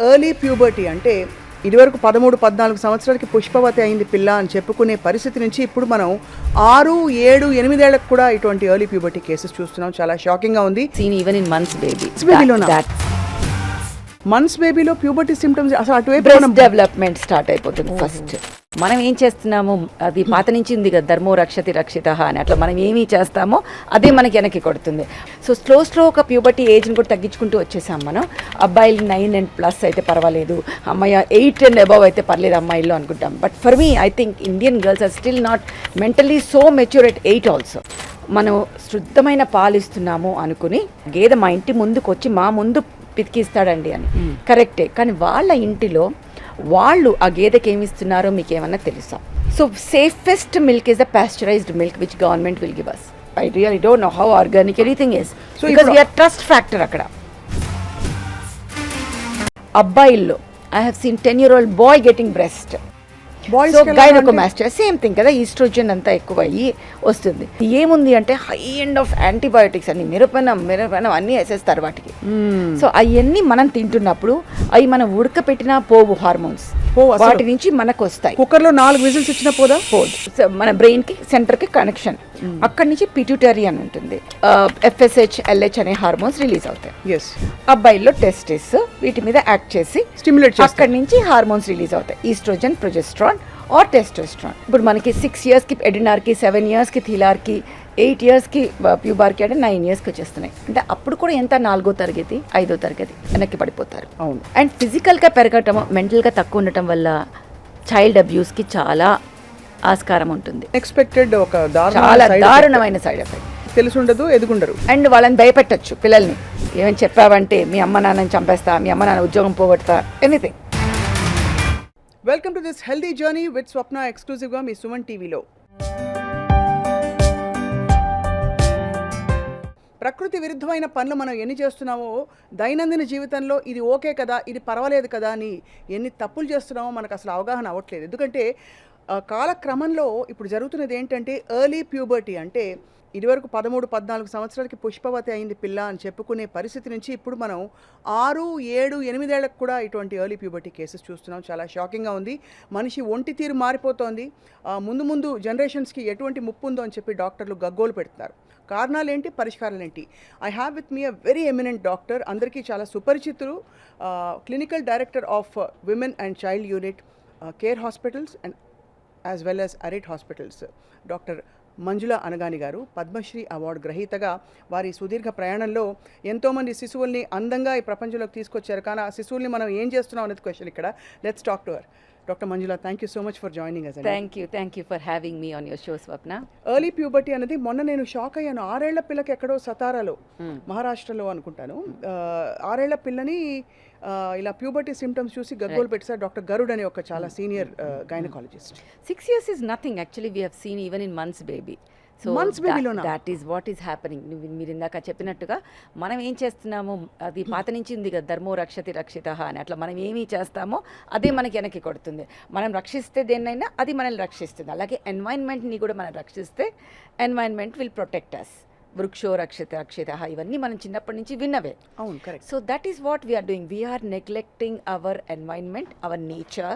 Early puberty అంటే ఇదివరకు 13-14 సంవత్సరాలకి పుష్పవతి అయింది పిల్ల అని చెప్పుకునే పరిస్థితి నుంచి ఇప్పుడు మనం 6, 7, 8 ఏళ్లకు కూడా ఇటువంటి ఎర్లీ ప్యూబర్టీ కేసెస్ చూస్తున్నాం. చాలా షాకింగ్గా ఉంది. Seen even in months baby. Months బేబీలో ప్యూబర్టీ సిమ్టమ్స్ అసలు అటువైపు బ్రెస్ట్ డెవలప్మెంట్ స్టార్ట్ అయిపోతుంది ఫస్ట్. మనం ఏం చేస్తున్నాము, అది పాత నుంచి ఉంది కదా, ధర్మో రక్షతి రక్షిత అని, అట్లా మనం ఏమి చేస్తామో అదే మనకి వెనక్కి కొడుతుంది. సో స్లో ఒక ప్యూబర్టీ ఏజ్ని కూడా తగ్గించుకుంటూ వచ్చేసాం మనం. అబ్బాయిలు 9 and plus అయితే పర్వాలేదు, అమ్మాయి 8 and above అయితే పర్లేదు అమ్మాయిల్లో అనుకుంటాం. But for me I think Indian girls are still not mentally so mature at 8 also. మనం శుద్ధమైన పాలు ఇస్తున్నాము అనుకుని గేదె మా ఇంటి ముందుకు వచ్చి మా ముందు పితికిస్తాడండి అని కరెక్టే, కానీ వాళ్ళ ఇంటిలో వాళ్ళు ఆ గేదెకి ఏమి ఇస్తున్నారో మీకు ఏమన్నా తెలుసా? So safest milk is the pasteurised milk which government will give us. I really don't know how organic anything is, so because we are trust factor అక్కడ. అబ్బాయిల్లో I have seen 10-year-old boy getting breast. So gynaecomastia same thing కదా, oestrogen అంతా ఎక్కువ అయ్యి వస్తుంది. ఏముంది అంటే high end of antibiotics అన్ని, మిరపనం అన్నీ వేసేస్తారు వాటికి. సో అవన్నీ మనం తింటున్నప్పుడు అవి మనం ఉడకపెట్టినా పోవు హార్మోన్స్, వాటి నుంచి మనకు వస్తాయి. కుక్కర్లో 4 విజిల్స్ ఇచ్చిన పోదు. మన బ్రెయిన్ కి సెంటర్ కి కనెక్షన్, అక్కడి నుంచి పిట్యూటరీ అని ఉంటుంది, FSH LH అనే హార్మోన్స్ రిలీజ్ అవుతాయి. అబ్బాయిల్లో టెస్టిస్ వీటి మీద యాక్ట్ చేసి స్టిమ్యులేట్, అక్కడి నుంచి హార్మోన్స్ రిలీజ్ అవుతాయి, ఈస్ట్రోజన్, ప్రొజెస్ట్రాన్ ఆర్ టెస్టోస్ట్రాన్. ఇప్పుడు మనకి 6 yearsకి ఎడినార్కి, 7 yearsకి థిలార్కి, 8 yearsకి ప్యూబార్కి, అంటే 9 yearsకి వచ్చేస్తున్నాయి. అంటే అప్పుడు కూడా ఎంత 4వ తరగతి 5వ తరగతి వెనక్కి పడిపోతారు. అవును. అండ్ ఫిజికల్గా పెరగటం, మెంటల్గా తక్కువ ఉండటం వల్ల చైల్డ్ అబ్యూస్కి చాలా ఆస్కారం ఉంటుంది. ఎక్స్పెక్టెడ్ ఒక చాలా దారుణమైన సైడ్ ఎఫెక్ట్. తెలుసుండదు, ఎదుగుండరు, అండ్ వాళ్ళని భయపెట్టచ్చు పిల్లల్ని. ఏమని చెప్పావంటే మీ అమ్మ నాన్నని చంపేస్తా, మీ అమ్మ నాన్న ఉద్యోగం పోగొడతా, anything. Welcome to this healthy journey with Swapna, ఎక్స్క్లూజివ్గా మీ సుమన్ టీవీలో. ప్రకృతి విరుద్ధమైన పనులు మనం ఎన్ని చేస్తున్నామో దైనందిన జీవితంలో ఇది ఓకే కదా, ఇది పర్వాలేదు కదా అని ఎన్ని తప్పులు చేస్తున్నామో మనకు అసలు అవగాహన అవ్వట్లేదు. ఎందుకంటే కాలక్రమంలో ఇప్పుడు జరుగుతున్నది ఏంటంటే ఎర్లీ ప్యూబర్టీ అంటే ఇదివరకు 13-14 సంవత్సరాలకి పుష్పవతి అయింది పిల్ల అని చెప్పుకునే పరిస్థితి నుంచి ఇప్పుడు మనం 6, 7, 8 ఏళ్లకు కూడా ఇటువంటి ఎర్లీ ప్యూబర్టీ కేసెస్ చూస్తున్నాం. చాలా షాకింగ్గా ఉంది. మనిషి ఒంటి తీరు మారిపోతోంది. ముందు జనరేషన్స్కి ఎటువంటి ముప్పు ఉందో అని చెప్పి డాక్టర్లు గగ్గోలు పెడుతున్నారు. కారణాలు ఏంటి, పరిష్కారాలు ఏంటి? I have with me a very eminent doctor, అందరికీ చాలా సుపరిచితులు, clinical director of women and child unit, care hospitals and as well as అరిట్ హాస్పిటల్స్, డాక్టర్ మంజుల అనగాని గారు. పద్మశ్రీ అవార్డు గ్రహీతగా వారి సుదీర్ఘ ప్రయాణంలో ఎంతోమంది శిశువుల్ని అందంగా ఈ ప్రపంచంలోకి తీసుకొచ్చారు. కానీ ఆ శిశువుల్ని మనం ఏం చేస్తున్నాం అనేది క్వశ్చన్ ఇక్కడ. Let's talk to her. Doctor Manjula, thank you so much for joining us. Thank you for having me on your show Swapna. Early puberty అనేది మొన్న నేను షాక్ అయ్యాను. 6 ఏళ్ల పిల్లకి ఎక్కడో సతారాలో, మహారాష్ట్రలో అనుకుంటాను, 6 ఏళ్ల పిల్లని ఇలా ప్యూబర్టీ సిమ్టమ్స్ చూసి గగ్గోలు పెట్టారు డాక్టర్ గరుడ్ అనే ఒక చాలా senior gynaecologist. 6 years is nothing actually, we have seen even in months baby. So that is what is happening. మీరు ఇందాక చెప్పినట్టుగా మనం ఏం చేస్తున్నాము, అది పాత నుంచి ఉంది కదా, ధర్మో రక్షతి రక్షిత అని, అట్లా మనం ఏమి చేస్తామో అదే మనకి వెనక్కి కొడుతుంది. మనం రక్షిస్తే దేన్నైనా అది మనల్ని రక్షిస్తుంది. అలాగే ఎన్వైర్న్మెంట్ని కూడా మనం రక్షిస్తే ఎన్వైర్న్మెంట్ విల్ ప్రొటెక్ట్ అస్. వృక్షో రక్షిత ఇవన్నీ మనం చిన్నప్పటి నుంచి విన్నవే. అవును, correct. So that is what we are doing. We are neglecting our environment, our nature,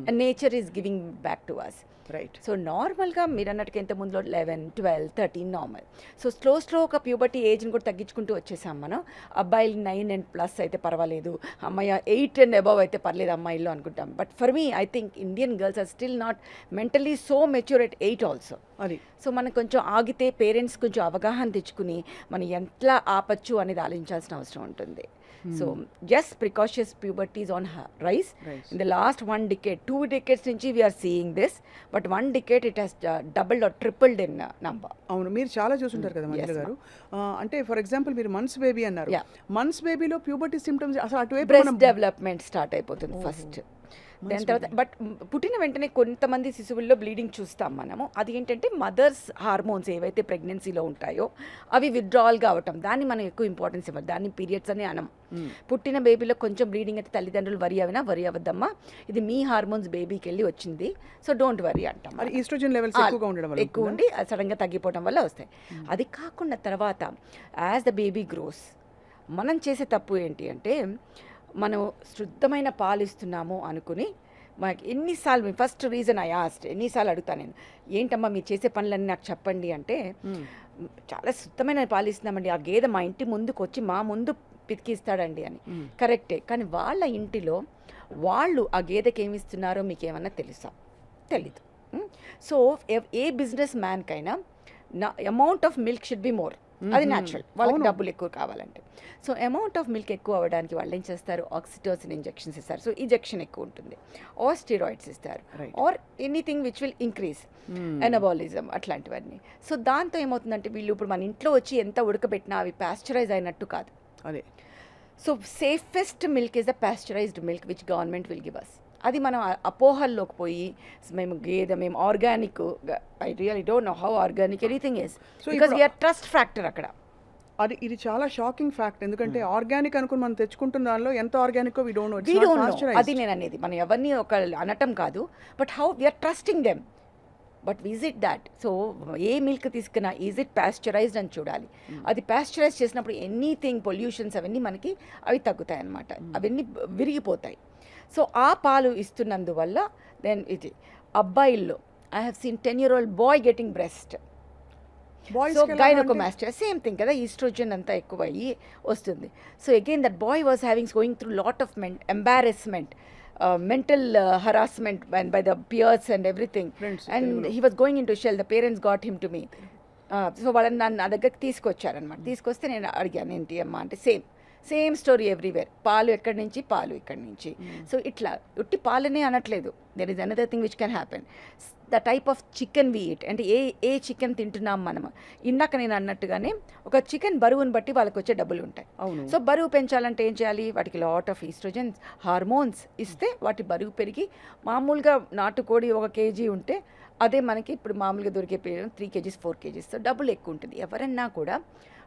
and nature is giving back to us. Right. So నార్మల్గా మీరు అన్నట్టుగా ఇంత ముందులో 11, 12, 13 నార్మల్. సో స్లో ఒక ప్యూబర్టీ ఏజ్ని కూడా తగ్గించుకుంటూ వచ్చేసాం మనం. అబ్బాయిలు 9 and plus అయితే పర్వాలేదు, అమ్మాయి 8 and above అయితే పర్లేదు అమ్మాయిల్లో అనుకుంటాం. But for me I think Indian girls are still not mentally so mature at 8 also. అది సో మనం కొంచెం ఆగితే పేరెంట్స్ కొంచెం అవగాహన తెచ్చుకుని మనం ఎట్లా ఆపచ్చు అనేది ఆలోచించాల్సిన అవసరం ఉంటుంది. So just precautious puberty is on rise. In the last 1 decade, 2 decades నుంచి we are seeing this, but 1 decade it has doubled or tripled in number. అవును, మీరు చాలా చూసుంటారు కదా మంజుల గారు. అంటే ఫర్ ఎగ్జాంపుల్ మీరు మంత్స్ బేబీ అన్నారు. మంత్స్ బేబీలో ప్యూబర్టీ సిమ్టమ్స్ అసలు అటువైపు బ్రెస్ట్ డెవలప్మెంట్ స్టార్ట్ అయిపోతుంది ఫస్ట్. దాని తర్వాత బట్ పుట్టిన వెంటనే కొంతమంది శిశువుల్లో బ్లీడింగ్ చూస్తాం మనము. అది ఏంటంటే మదర్స్ హార్మోన్స్ ఏవైతే ప్రెగ్నెన్సీలో ఉంటాయో అవి విత్డ్రావల్ కావటం, దాన్ని మనం ఎక్కువ ఇంపార్టెన్స్ ఇవ్వాలి. దాన్ని పీరియడ్స్ అని అనం. పుట్టిన బేబీలో కొంచెం బ్లీడింగ్ అయితే తల్లిదండ్రులు వరి అవ్వద్దమ్మా, ఇది మీ హార్మోన్స్ బేబీకి వెళ్ళి వచ్చింది, సో డోంట్ వరీ అంటాం. ఈస్ట్రోజన్ లెవెల్స్ ఎక్కువ ఉండి సడన్గా తగ్గిపోవడం వల్ల వస్తాయి. అది కాకుండా తర్వాత యాజ్ ద బేబీ గ్రోస్ మనం చేసే తప్పు ఏంటి అంటే మనం శుద్ధమైన పాలు ఇస్తున్నాము అనుకుని మనకి ఎన్నిసార్లు ఫస్ట్ రీజన్ ఐ ఆస్ట్ ఎన్నిసార్లు అడుగుతాను నేను, ఏంటమ్మా మీరు చేసే పనులన్నీ నాకు చెప్పండి అంటే, చాలా శుద్ధమైన పాలు ఇస్తున్నామండి, ఆ గేదె మా ఇంటి ముందుకు వచ్చి మా ముందు పితికిస్తాడండి అని. కరెక్టే, కానీ వాళ్ళ ఇంటిలో వాళ్ళు ఆ గేదెకి ఏమి ఇస్తున్నారో మీకు ఏమన్నా తెలుసా? తెలీదు. సో ఏ బిజినెస్ మ్యాన్కైనా amount of milk should be more, అది న్యాచురల్, వాళ్ళకి డబ్బులు ఎక్కువ కావాలంటే. సో అమౌంట్ ఆఫ్ మిల్క్ ఎక్కువ అవ్వడానికి వాళ్ళు ఏం చేస్తారు, ఆక్సిటోసిన్ ఇంజెక్షన్స్ ఇస్తారు, సో ఇంజెక్షన్ ఎక్కువ ఉంటుంది, ఆర్ స్టెరాయిడ్స్ ఇస్తారు, or anything which will increase anabolism, అట్లాంటివన్నీ. సో దాంతో ఏమవుతుందంటే వీళ్ళు ఇప్పుడు మన ఇంట్లో వచ్చి ఎంత ఉడకబెట్టినా అవి పాస్చరైజ్ అయినట్టు కాదు. అదే. So safest milk is the pasteurised milk which government will give us. అది మనం అపోహల్లోకి పోయి మేము గేదె, మేము organic, I really don't know how organic anything is, because we are trust factor అక్కడ. ఇది చాలా షాకింగ్ ఫ్యాక్ట్, ఎందుకంటే ఆర్గానిక్ అనుకుని మనం తెచ్చుకుంటున్న దానిలో ఎంత ఆర్గానిక్ వి డోంట్ నో. అది నేను అనేది, మనం ఎవరిని ఒక అనటం కాదు, but how we are trusting them, but is it that? So ఏ మిల్క్ తీసుకున్నా ఈజ్ ఇట్ పాస్చరైజ్డ్ అని చూడాలి. అది పాస్చరైజ్ చేసినప్పుడు ఎనీథింగ్ పొల్యూషన్స్ అవన్నీ మనకి అవి తగ్గుతాయి అన్నమాట, అవన్నీ విరిగిపోతాయి. సో ఆ పాలు ఇస్తున్నందువల్ల దెన్ ఇది అబ్బాయిల్లో I have seen 10-year-old boy getting breast. So gynaecomastia same thing కదా, ఈస్ట్రోజన్ అంతా ఎక్కువ అయ్యి వస్తుంది. So again that boy was going through lot of embarrassment, mental harassment by the peers and everything, and he was going into shell. The parents got him to me. So వాళ్ళని నా దగ్గరికి తీసుకొచ్చారనమాట. తీసుకొస్తే నేను అడిగాను ఏంటి అమ్మా అంటే, సేమ్ స్టోరీ ఎవ్రీవేర్, పాలు ఎక్కడి నుంచి, పాలు ఇక్కడి నుంచి. సో ఇట్లా ఉట్టి పాలనే అనట్లేదు, there is another thing which can happen, the type of chicken we eat, అంటే ఏ చికెన్ తింటున్నాం మనము. ఇందాక నేను అన్నట్టుగానే ఒక చికెన్ బరువుని బట్టి వాళ్ళకి వచ్చే డబ్బులు ఉంటాయి. సో బరువు పెంచాలంటే ఏం చేయాలి, వాటికి లాట్ ఆఫ్ ఈస్ట్రోజన్స్ హార్మోన్స్ ఇస్తే వాటి బరువు పెరిగి, మామూలుగా నాటుకోడి 1 kg ఉంటే అదే మనకి ఇప్పుడు మామూలుగా దొరికే 3 kgs 4 kgs, సో డబ్బులు ఎక్కువ ఉంటుంది. ఎవరన్నా కూడా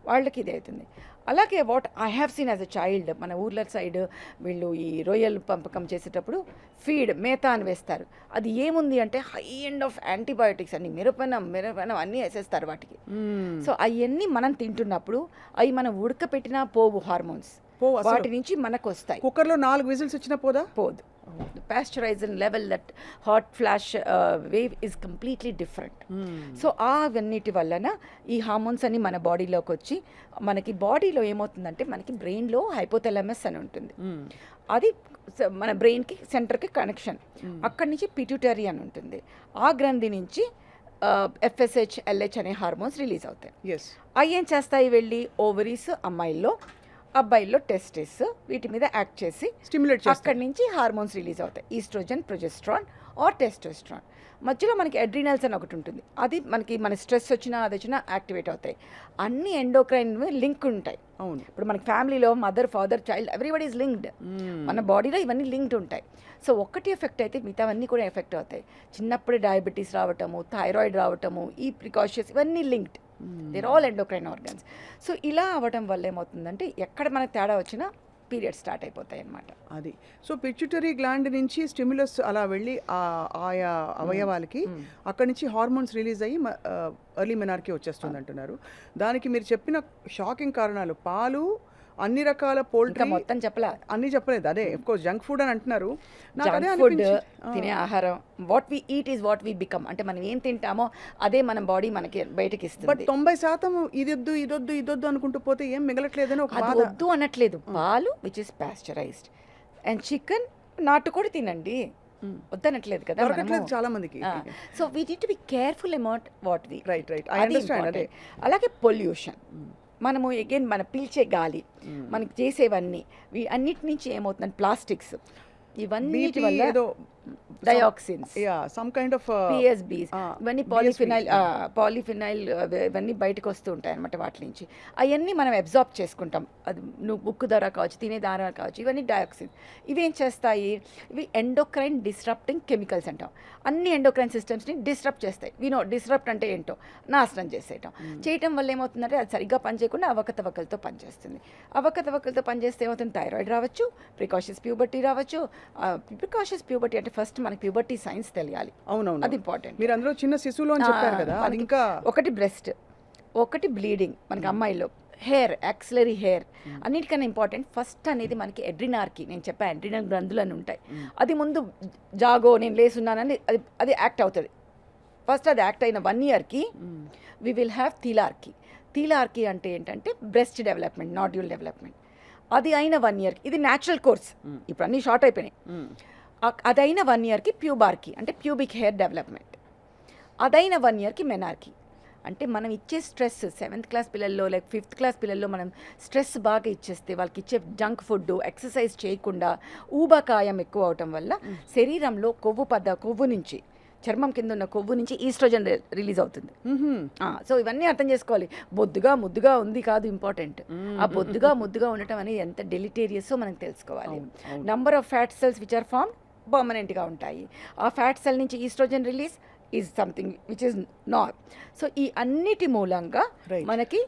వాళ్ళకి ఇది అవుతుంది. అలాగే what I have scene as a child, మన ఊర్ల సైడ్ వీళ్ళు ఈ రొయ్యలు పంపకం చేసేటప్పుడు ఫీడ్ మేత అని వేస్తారు. అది ఏముంది అంటే హై ఎండ్ ఆఫ్ యాంటీబయోటిక్స్ అన్ని, మిరపనం అన్నీ వేసేస్తారు వాటికి. సో అవన్నీ మనం తింటున్నప్పుడు అవి మనం ఉడకపెట్టినా పోవు, హార్మోన్స్ వాటి నుంచి మనకు వస్తాయి. కుక్కర్లో 4 విజిల్స్ వచ్చినా పోదు. The pasteurization level, that hot flash wave is completely different. So అవన్నిటి వలన ఈ హార్మోన్స్ అన్ని మన బాడీలోకి వచ్చి, మనకి బాడీలో ఏమవుతుందంటే మనకి బ్రెయిన్లో హైపోథాలమస్ అని ఉంటుంది, అది మన బ్రెయిన్కి సెంటర్కి కనెక్షన్, అక్కడి నుంచి పిట్యూటరీ అని ఉంటుంది, ఆ గ్రంథి నుంచి FSH LH అనే హార్మోన్స్ రిలీజ్ అవుతాయి. అవి ఏం చేస్తాయి, వెళ్ళి ఓవరీస్ అమ్మాయిల్లో, అబ్బాయిల్లో టెస్టిస్, వీటి మీద యాక్ట్ చేసి స్టిమ్యులేట్ చేసి అక్కడి నుంచి హార్మోన్స్ రిలీజ్ అవుతాయి, ఈస్ట్రోజన్, ప్రొజెస్ట్రాన్ ఆర్ టెస్టోస్ట్రాన్. మధ్యలో మనకి అడ్రినల్స్ అని ఒకటి ఉంటుంది, అది మనకి మన స్ట్రెస్ వచ్చినా అది వచ్చినా యాక్టివేట్ అవుతాయి. అన్ని ఎండోక్రైన్ లింక్ ఉంటాయి. అవును, ఇప్పుడు మనకి ఫ్యామిలీలో mother, father, child everybody is linked, మన బాడీలో ఇవన్నీ లింక్డ్ ఉంటాయి. సో ఒక్కటి ఎఫెక్ట్ అయితే మిగతావన్నీ కూడా ఎఫెక్ట్ అవుతాయి. చిన్నప్పుడే డయాబెటీస్ రావటము, థైరాయిడ్ రావటము, ఈ ప్రికాషన్స్ ఇవన్నీ linked, they're all endocrine organs. So ఇలా అవ్వటం వల్ల ఏమవుతుందంటే ఎక్కడ మనకు తేడా వచ్చినా పీరియడ్ స్టార్ట్ అయిపోతాయి అన్నమాట. అది సో పిట్యూటరీ గ్లాండ్ నుంచి స్టిమ్యులస్ అలా వెళ్ళి ఆయా అవయవాలకి అక్కడి నుంచి హార్మోన్స్ రిలీజ్ అయ్యి ఎర్లీ మెనార్కీ వచ్చేస్తుంది అంటున్నారు. దానికి మీరు చెప్పిన షాకింగ్ కారణాలు, పాలు, అన్ని రకాల పోల్ట్రీ, మొత్తం అన్ని చెప్పలేదు. అదే అఫ్కోర్స్ జంక్ ఫుడ్ అని అంటున్నారు. ఫుడ్ తినే ఆహారం, what we eat is what we become, అంటే మనం ఏం తింటామో అదే మన బాడీ మనకి బయటకి ఇస్తుంది. బట్ 90% ఇదొద్దు అనుకుంటూ పోతే ఏం మిగలట్లేదని ఒక బాధ. వద్దు అనట్లేదు, పాలు which is pasteurized and chicken, నాటుకోడి తినండి, వద్దనట్లేదు కదా చాలా మందికి. So we need to be careful about what we write. I understand. అదే అలాగే పొల్యూషన్, మనము అగైన్ మన పీల్చే గాలి, మనకి చేసేవన్నీ, అన్నిటి నుంచి ఏమవుతుందంటే ప్లాస్టిక్స్, ఇవన్నీ వల్ల dioxins, some kind of PSBs, ఇవన్నీ పాలిఫినైల్ ఇవన్నీ బయటకు వస్తూ ఉంటాయి అనమాట వాటి నుంచి. అవన్నీ మనం అబ్జార్బ్ చేసుకుంటాం, అది నువ్వు బుక్ ద్వారా కావచ్చు, తినే ద్వారా కావచ్చు, ఇవన్నీ డయాక్సిన్స్. ఇవేం చేస్తాయి, ఇవి ఎండోక్రైన్ డిస్రప్టింగ్ కెమికల్స్ అంటాం. అన్ని ఎండోక్రైన్ సిస్టమ్స్ని డిస్రప్ట్ చేస్తాయి. డిస్రప్ట్ అంటే ఏంటో, నాశనం చేసేయటం. చేయటం వల్ల ఏమవుతుందంటే అది సరిగ్గా పనిచేయకుండా అవకతవకలతో పనిచేస్తుంది. అవకతవకలతో పనిచేస్తే ఏమవుతుంది, థైరాయిడ్ రావచ్చు, ప్రికాషన్స్ ప్యూబర్టీ రావచ్చు. ప్రికాషన్స్ ప్యూబర్టీ అంటే ఫస్ట్ మనకి ప్యూబర్టీ సైన్స్ తెలియాలి. అవునవును, అది ఇంపార్టెంట్. మీరు అందులో చిన్న శిశువులో అని చెప్పారు కదా, అది ఇంకా ఒకటి బ్రెస్ట్, ఒకటి బ్లీడింగ్, మనకి అమ్మాయిలో హెయిర్, యాక్సిలరీ హెయిర్ అన్నిటికన్నా ఇంపార్టెంట్ ఫస్ట్ అనేది మనకి ఎడ్రినార్కి, నేను చెప్పాను ఎడ్రినల్ గ్రంథులు అని ఉంటాయి. అది ముందు జాగో నేను లేసున్నానని అది యాక్ట్ అవుతుంది. ఫస్ట్ అది యాక్ట్ అయిన 1 ఇయర్కి వి విల్ హ్యావ్ థీలార్కీ. థీలార్కీ అంటే ఏంటంటే బ్రెస్ట్ డెవలప్మెంట్, నాడ్యూల్ డెవలప్మెంట్. అది అయిన 1 ఇయర్కి, ఇది న్యాచురల్ కోర్స్, ఇప్పుడు అన్నీ షార్ట్ అయిపోయినాయి. అదైన 1 ఇయర్కి ప్యూబార్కీ అంటే ప్యూబిక్ హెయిర్ డెవలప్మెంట్. అదైన 1 ఇయర్కి మెనార్కీ. అంటే మనం ఇచ్చే స్ట్రెస్ 7th క్లాస్ పిల్లల్లో లేక 5th క్లాస్ పిల్లల్లో మనం స్ట్రెస్ బాగా ఇచ్చేస్తే వాళ్ళకి ఇచ్చే జంక్ ఫుడ్, ఎక్సర్సైజ్ చేయకుండా ఊబకాయం ఎక్కువ అవటం వల్ల శరీరంలో కొవ్వు నుంచి, చర్మం కింద ఉన్న కొవ్వు నుంచి ఈస్ట్రోజన్ రిలీజ్ అవుతుంది. సో ఇవన్నీ అర్థం చేసుకోవాలి. ముద్దుగా ఉంది కాదు ఇంపార్టెంట్, ఆ ముద్దుగా ఉండటం అనేది ఎంత డెలిటేరియస్ మనం తెలుసుకోవాలి. Number of fat cells which are form పర్మనెంట్గా ఉంటాయి. ఆ ఫ్యాట్ సెల్ నుంచి oestrogen release is something which is not. So ఈ అన్నిటి మూలంగా మనకి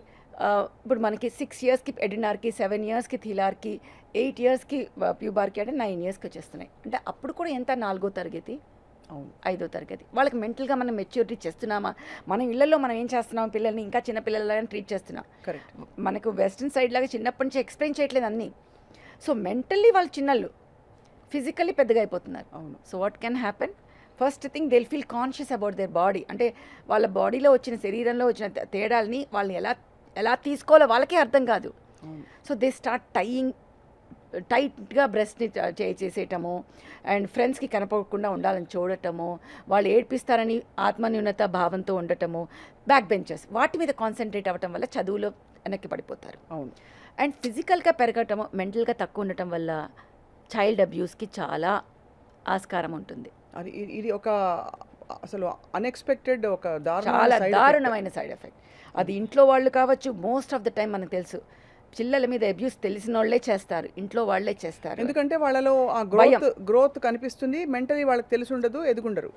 ఇప్పుడు మనకి 6 ఇయర్స్కి ఎడినార్కి, 7 ఇయర్స్కి థీలార్కి, 8 ఇయర్స్కి ప్యూబార్కి, అంటే 9 ఇయర్స్కి వచ్చేస్తున్నాయి. అంటే అప్పుడు కూడా ఎంత 4వ తరగతి, 5వ తరగతి. వాళ్ళకి మెంటల్గా మనం మెచ్యూరిటీ చేస్తున్నామా? మనం ఇళ్లలో మనం ఏం చేస్తున్నాం, పిల్లల్ని ఇంకా చిన్న పిల్లలని ట్రీట్ చేస్తున్నాం. కరెక్ట్. మనకు వెస్ట్రన్ సైడ్ లాగా చిన్నప్పటి నుంచి ఎక్స్ప్లెయిన్ చేయట్లేదు అన్నీ. సో మెంటల్లీ వాళ్ళు చిన్నళ్ళు, ఫిజికల్లీ పెద్దగా అయిపోతున్నారు. అవును. So what can happen? First thing they feel conscious about their body. అంటే వాళ్ళ బాడీలో వచ్చిన, శరీరంలో వచ్చిన తేడాలని వాళ్ళు ఎలా తీసుకోవాలో వాళ్ళకే అర్థం కాదు. సో దే స్టార్ట్ టైట్గా బ్రెస్ట్ని చేసేయటము, అండ్ ఫ్రెండ్స్కి కనపడకుండా ఉండాలని చూడటము, వాళ్ళు ఏడ్పిస్తారని ఆత్మన్యూనత భావంతో ఉండటము, బ్యాక్ బెంచెస్, వాటి మీద కాన్సన్ట్రేట్ అవ్వటం వల్ల చదువులో వెనక్కి పడిపోతారు. అవును. అండ్ ఫిజికల్గా పెరగటము, మెంటల్గా తక్కువ ఉండటం వల్ల చైల్డ్ అబ్యూస్కి చాలా ఆస్కారం ఉంటుంది. అది ఇది ఒక అసలు అన్ఎక్స్పెక్టెడ్, ఒక చాలా దారుణమైన సైడ్ ఎఫెక్ట్. అది ఇంట్లో వాళ్ళు కావచ్చు, మోస్ట్ ఆఫ్ ద టైం మనకు తెలుసు పిల్లల మీద అబ్యూస్ తెలిసిన వాళ్ళే చేస్తారు, ఇంట్లో వాళ్ళే చేస్తారు. ఎందుకంటే వాళ్ళలో ఆ గ్రోత్ కనిపిస్తుంది, మెంటలీ వాళ్ళకి తెలిసి ఉండదు, ఎదుగుండరు.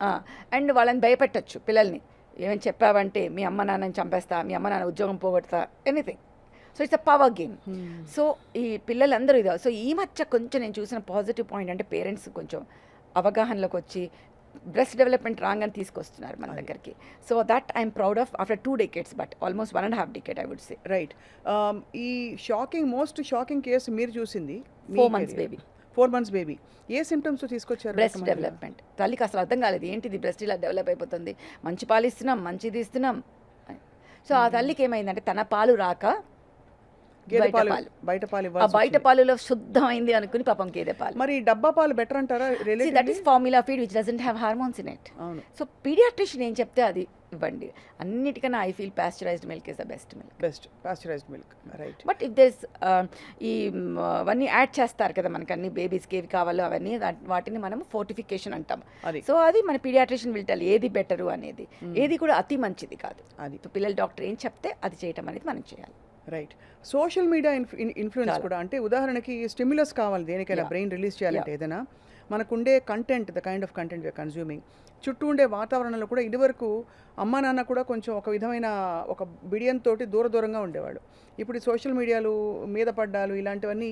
అండ్ వాళ్ళని భయపెట్టచ్చు పిల్లల్ని. ఏమని చెప్పావంటే మీ అమ్మ నాన్నని చంపేస్తా, మీ అమ్మ నాన్న ఉద్యోగం పోగొడతా, anything. So it's a power game. So ఈ పిల్లలందరూ ఇదే. సో ఈ మధ్య కొంచెం నేను చూసిన పాజిటివ్ పాయింట్ అంటే పేరెంట్స్ కొంచెం అవగాహనలోకి వచ్చి బ్రెస్ట్ డెవలప్మెంట్ రాగానే తీసుకొస్తున్నారు మన దగ్గరికి. So that I'm proud of after 2 decades, but almost 1.5 decade I would say. Right. ఈ మోస్ట్ షాకింగ్ కేసు మీరు చూసింది 4 months బేబీ. 4 months baby. ఏ సిమ్టమ్స్ తీసుకొచ్చారు? Breast development. తల్లికి అసలు అర్థం కాలేదు, ఏంటిది బ్రెస్ట్ ఇలా డెవలప్ అయిపోతుంది, మంచి పాలు ఇస్తున్నాం, మంచిది ఇస్తున్నాం. సో ఆ తల్లికి ఏమైందంటే తన పాలు రాక బయట పాలులో శుద్ధమైంది అనుకుని పాపం గేదె పాలు. మరి డబ్బా పాలు బెటర్ అంటారా? That is formula feed which doesn't have hormones in it. So paediatrician ఏం చెప్తే అది ఇవ్వండి. అన్నిటికన్నా I feel pasteurised milk is the best milk. Pasteurised milk. Right. But if these అవన్నీ యాడ్ చేస్తారు కదా మనకి, అన్ని బేబీస్కి ఏవి కావాలో అవన్నీ, వాటిని మనం ఫోర్టిఫికేషన్ అంటాం. సో అది మన పీడియాట్రిషియన్ విల్ టెల్ ఏది బెటరు అనేది. ఏది కూడా అతి మంచిది కాదు. అది పిల్లల డాక్టర్ ఏం చెప్తే అది చేయటం అనేది మనం చేయాలి. రైట్. సోషల్ మీడియా ఇన్ఫ్లుయెన్స్ కూడా, అంటే ఉదాహరణకి స్టిమ్యులస్ కావాలి దేనికైనా, బ్రెయిన్ రిలీజ్ చేయాలంటే ఏదైనా, మనకుండే content, the kind of content we are consuming, చుట్టూ ఉండే వాతావరణంలో కూడా ఇదివరకు అమ్మా నాన్న కూడా కొంచెం ఒక విధమైన ఒక బిడియంతో దూరంగా ఉండేవాడు. ఇప్పుడు సోషల్ మీడియాలు మీద పడ్డాలు ఇలాంటివన్నీ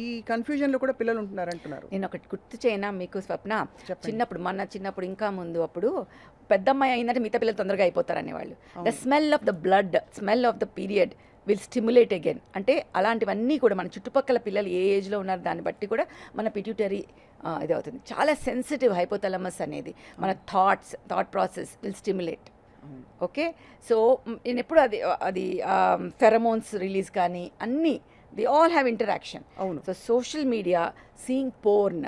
ఈ కన్ఫ్యూజన్లో కూడా పిల్లలు ఉంటున్నారు అంటున్నారు. నేను ఒకటి గుర్తు చేయనా మీకు స్వప్న? చిన్నప్పుడు ఇంకా ముందు అప్పుడు పెద్దమ్మాయి అయిందంటే మిగతా పిల్లలు తొందరగా అయిపోతారు అనేవాళ్ళు. The smell of the blood, smell of the period will stimulate again. అంటే అలాంటివన్నీ కూడా మన చుట్టుపక్కల పిల్లలు ఏ ఏజ్లో ఉన్నారు దాన్ని బట్టి కూడా మన పిట్యూటరీ ఇది అవుతుంది. చాలా సెన్సిటివ్ హైపోథాలమస్ అనేది, మన thought process will stimulate. Okay. So నేను ఎప్పుడు అది ఫెరమోన్స్ రిలీజ్ కానీ అన్నీ, దే ఆల్ హ్యావ్ ఇంటరాక్షన్. అవును. So social media, seeing porn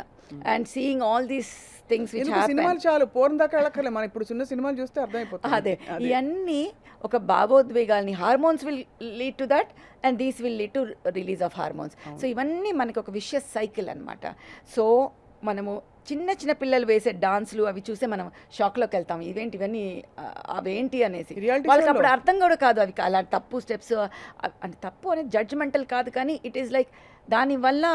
and seeing all these things which happen. సినిమాలు చాలు, పోర్న్ దాకా వెళ్ళక్కర్లే, మనం ఇప్పుడు చిన్న సినిమాలు చూస్తే అర్థమైపోతుంది. అదే ఇవన్నీ ఒక భావోద్వేగాల్ని, hormones will lead to that and these will lead to release of hormones. So ఇవన్నీ మనకి ఒక విషయస్ సైకిల్ అనమాట. సో మనము చిన్న పిల్లలు వేసే డాన్స్లు అవి చూసే మనం షాక్లోకి వెళ్తాం, ఇవన్నీ అవేంటి అనేసి. వాళ్ళకి అప్పుడు అర్థం కూడా కాదు అవి అలాంటి తప్పు స్టెప్స్. అంటే తప్పు అనేది జడ్జ్మెంటల్ కాదు, కానీ ఇట్ ఈస్ లైక్ దానివల్ల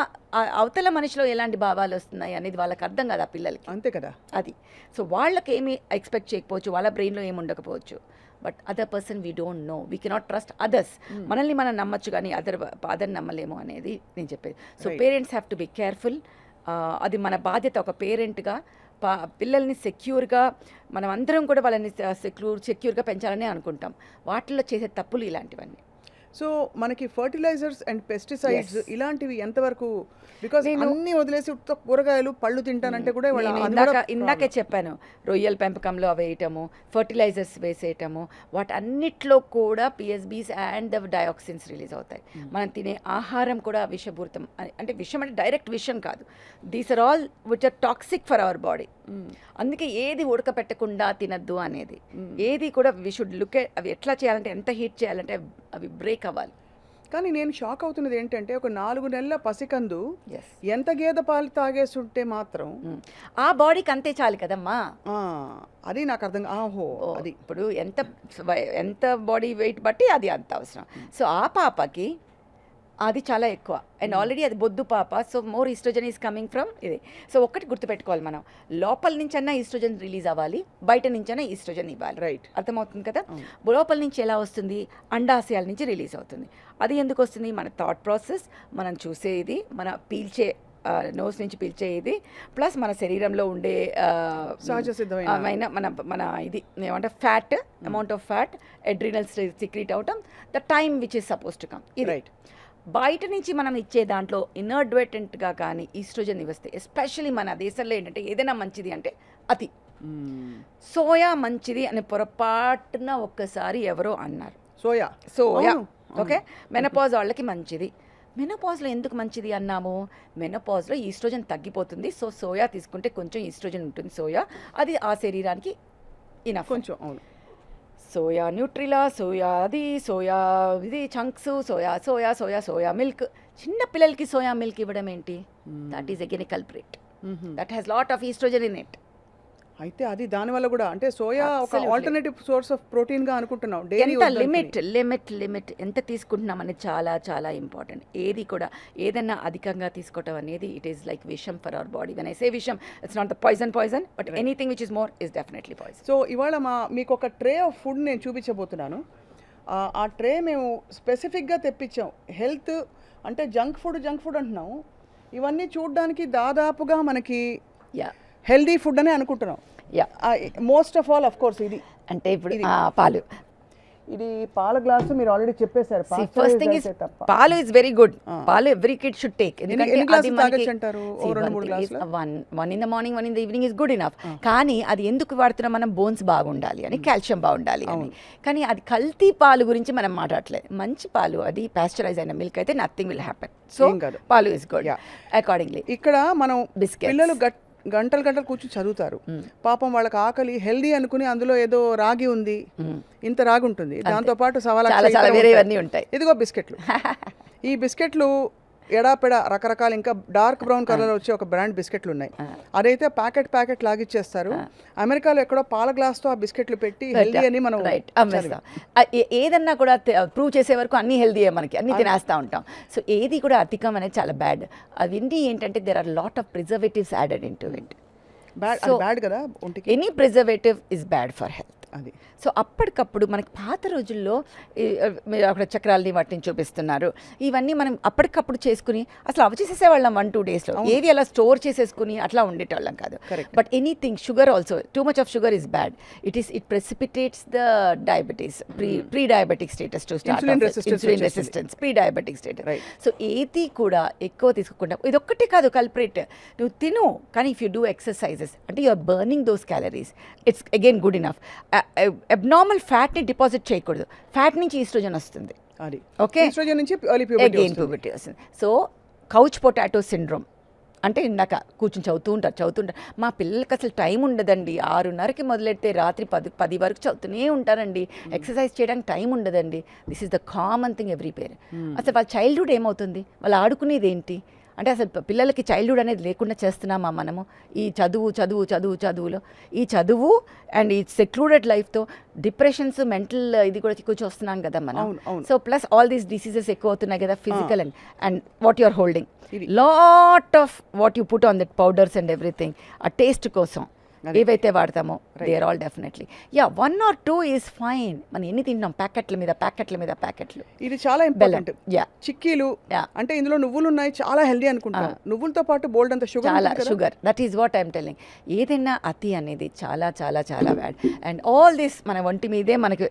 అవతల మనిషిలో ఎలాంటి భావాలు వస్తున్నాయి అనేది వాళ్ళకి అర్థం కాదు ఆ పిల్లలకి. అంతే కదా. అది. సో వాళ్ళకి ఏమి ఎక్స్పెక్ట్ చేయకపోవచ్చు, వాళ్ళ బ్రెయిన్లో ఏమి ఉండకపోవచ్చు. But other person we don't know, we cannot trust others. మనల్ని మనం నమ్మచ్చు కానీ అదర్ నమ్మలేము అనేది నేను చెప్పేది. So parents have to be careful. అది మన బాధ్యత ఒక పేరెంట్గా. పిల్లల్ని సెక్యూర్గా మనం అందరం కూడా వాళ్ళని సెక్యూర్గా పెంచాలని అనుకుంటాం. వాటిల్లో చేసే తప్పులు ఇలాంటివన్నీ. సో మనకి ఫర్టిలైజర్స్ అండ్ పెస్టిసైడ్స్ ఇలాంటివి ఎంతవరకు, బికాస్ అన్ని వదిలేసి ఉత్త కూరగాయలు పళ్ళు తింటానంటే కూడా నేను ఇందాకే చెప్పాను, రొయ్యల పెంపకంలో అవి వేయటము, ఫర్టిలైజర్స్ వేసేయటము, వాటన్నిటిలో కూడా PSBs and the dioxins release అవుతాయి. మనం తినే ఆహారం కూడా విషపూరితం, అంటే విషం అంటే డైరెక్ట్ విషం కాదు, these are all which are toxic for our body. అందుకే ఏది ఉడకపెట్టకుండా తినద్దు అనేది, ఏది కూడా వి షుడ్ లుక్ అవి ఎట్లా చేయాలంటే, ఎంత హీట్ చేయాలంటే అవి బ్రేక్ అవ్వాలి. కానీ నేను షాక్ అవుతున్నది ఏంటంటే, ఒక 4 నెలల పసికందు ఎంత గేదె పాలు తాగేస్తుంటే మాత్రం ఆ బాడీకి అంతే చాలు కదమ్మా. అది నాకు అర్థం అది ఇప్పుడు ఎంత బాడీ వెయిట్ బట్టి అది అంత అవసరం. సో ఆ పాపకి అది చాలా ఎక్కువ, అండ్ ఆల్రెడీ అది బొద్దు పాప, so more oestrogen is coming from ఇది. సో ఒక్కటి గుర్తుపెట్టుకోవాలి, మనం లోపల నుంచైనా ఈస్ట్రోజన్ రిలీజ్ అవ్వాలి, బయట నుంచైనా ఈస్ట్రోజన్ ఇవ్వాలి. రైట్, అర్థమవుతుంది కదా. లోపల నుంచి ఎలా వస్తుంది, అండాశయాల నుంచి రిలీజ్ అవుతుంది. అది ఎందుకు వస్తుంది, మన థాట్ ప్రాసెస్, మనం చూసేది, మన పీల్చే నోస్ నుంచి పీల్చేది, ప్లస్ మన శరీరంలో ఉండే సహజ సిద్ధమైన మన ఇది ఏమంటే fat, amount of fat, అడ్రినల్స్ secrete అవటం, the time which is suppose to come. ఇది రైట్. బయట నుంచి మనం ఇచ్చే దాంట్లో ఇన్అడ్వర్టెంట్గా కానీ ఈస్ట్రోజన్ ఇవస్తే, ఎస్పెషలీ మన దేశంలో ఏంటంటే ఏదైనా మంచిది అంటే అతి. సోయా మంచిది అని పొరపాటున ఒక్కసారి ఎవరో అన్నారు. సోయా ఓకే, మెనపాజ్ వాళ్ళకి మంచిది. మెనపాజ్లో ఎందుకు మంచిది అన్నాము, మెనపాజ్లో ఈస్ట్రోజన్ తగ్గిపోతుంది, సో సోయా తీసుకుంటే కొంచెం ఈస్ట్రోజన్ ఉంటుంది సోయా, అది ఆ శరీరానికి ఇనఫ్ కొంచెం. అవును, సోయా న్యూట్రిలా, సోయా అది, సోయా ఇది chunks, soya soya soya soya milk. చిన్న పిల్లలకి సోయా మిల్క్ ఇవ్వడం ఏంటి, that is again a culprit, that has lot of oestrogen in it. అయితే అది దానివల్ల కూడా, అంటే సోయా ఒక ఆల్టర్నేటివ్ సోర్స్ ఆఫ్ ప్రోటీన్ గా అనుకుంటున్నాం. ఎంత లిమిట్ ఎంత తీసుకుంటున్నాం అనేది చాలా చాలా ఇంపార్టెంట్. ఏది కూడా ఏదైనా అధికంగా తీసుకోవటం అనేది ఇట్ ఈస్ లైక్ విషం for our body. When I say విషం, it's not the poison but anything which is more is definitely poison. So ఇవాళ మీకు ఒక ట్రే ఆఫ్ ఫుడ్ నేను చూపించబోతున్నాను. ఆ ట్రే మేము స్పెసిఫిక్గా తెప్పించాం. హెల్త్ అంటే జంక్ ఫుడ్ అంటున్నాం, ఇవన్నీ చూడడానికి దాదాపుగా మనకి హెల్దీ ఫుడ్ అనే అనుకుంటున్నాం. Most of all of course ఇది అంటే ఇప్పుడు పాలు, ఇది పాల గ్లాసు మీరు ఆల్రెడీ చెప్పేశారు. ఫస్ట్ థింగ్ ఇస్ పాలు ఇస్ వెరీ గుడ్. పాలు every kid should take. One in the morning, one in the evening is good enough. కానీ అది ఎందుకు వాడుతున్నాం మనం, బోన్స్ బాగుండాలి అని, కాల్షియం బాగుండాలి అని. కానీ అది కల్తీ పాలు గురించి మనం మాట్లాడలేదు. మంచి పాలు, అది పాస్చరైజ్ అయిన మిల్క్ అయితే నథింగ్ విల్ హ్యాపెన్. సో పాలు ఇస్ గుడ్. అకార్డింగ్లీ ఇక్కడ మనం పిల్లలు గంటలు కూర్చొని చదువుతారు, పాపం వాళ్ళకి ఆకలి, హెల్దీ అనుకుని అందులో ఏదో రాగి ఉంది, ఇంత రాగి ఉంటుంది, దాంతో పాటు ఉంటాయి. ఇదిగో బిస్కెట్లు. ఈ బిస్కెట్లు ఎడాపెడ రకరకాల ఇంకా డార్క్ బ్రౌన్ కలర్ వచ్చే ఒక బ్రాండ్ బిస్కెట్లు ఉన్నాయి. అదైతే ప్యాకెట్ లాగిచ్చేస్తారు. అమెరికాలో ఎక్కడో పాల గ్లాస్ తో ఆ బిస్కెట్లు పెట్టి హెల్దీ అని మనం ఏదన్నా కూడా ప్రూవ్ చేసే వరకు అన్ని హెల్దీయే, మనకి అన్ని తినేస్తూ ఉంటాం. సో ఏది కూడా అధికం అనేది చాలా బ్యాడ్. అవన్నీ ఏంటంటే there are lot of preservatives added in to it. Bad కదా, any preservative is bad for health. అది. సో అప్పటికప్పుడు మనకి పాత రోజుల్లో మీరు అక్కడ చక్రాలని వాటిని చూపిస్తున్నారు, ఇవన్నీ మనం అప్పటికప్పుడు చేసుకుని అసలు అవి చేసేసేవాళ్ళం 1-2 daysలో. ఏవి అలా స్టోర్ చేసేసుకుని అట్లా ఉండేటోళ్ళం కాదు. But anything, sugar also, too much of sugar is bad. It precipitates the diabetes, pre diabetic status to start, insulin resistance, pre diabetic status. So ఏది కూడా ఎక్కువ తీసుకోకుండా, ఇదొక్కటే కాదు కల్ప్రిట్, నువ్వు తిను, కానీ ఇఫ్ యూ డూ ఎక్సర్సైజెస్ అంటే you are burning those calories, it's again good enough. Abnormal ఫ్యాట్ని డిపాజిట్ చేయకూడదు, ఫ్యాట్ నుంచి ఈస్ట్రోజన్ వస్తుంది. అది ఓకే, ఈస్ట్రోజన్ నుంచి అగైన్ ప్యూబర్టీ వస్తుంది. సో కౌచ్ పొటాటో సిండ్రోమ్ అంటే ఇందాక కూర్చొని చదువుతుంటారు. మా పిల్లలకి అసలు టైం ఉండదండి, 6:30కి మొదలెడితే రాత్రి 10 వరకు చదువుతూనే ఉంటారండి, ఎక్సర్సైజ్ చేయడానికి టైం ఉండదండి. This is the common thing every parent. అసలు వాళ్ళ చైల్డ్హుడ్ ఏమవుతుంది, వాళ్ళు ఆడుకునేది ఏంటి అంటే, అసలు పిల్లలకి చైల్డ్హుడ్ అనేది లేకుండా చేస్తున్నామా మనము? ఈ చదువులో ఈ చదువు అండ్ ఈ సెక్లూడెడ్ లైఫ్తో డిప్రెషన్స్, మెంటల్ ఇది కూడా కొంచెం వస్తున్నాం కదా మనం. So plus all these diseases ఎక్కువ అవుతున్నాయి కదా, physical and what you are holding, lot of what you put on that powders and everything, ఆ టేస్ట్ కోసం ఏవైతే వాడతామో they are all definitely 1 or 2 is fine. మనం ఎన్ని తింటాం, ప్యాకెట్ల మీద. ఇది చాలా ఇంపార్టెంట్. చిక్కీలు అంటే ఇందులో నువ్వులు ఉన్నాయి, చాలా హెల్దీ అనుకుంటాం. నువ్వులతో పాటు బోల్డ్ అంత sugar, that is what I'm telling. ఏదైనా అతి అనేది చాలా చాలా చాలా బ్యాడ్. అండ్ ఆల్ దిస్ మన ఒంటి మీదే మనకి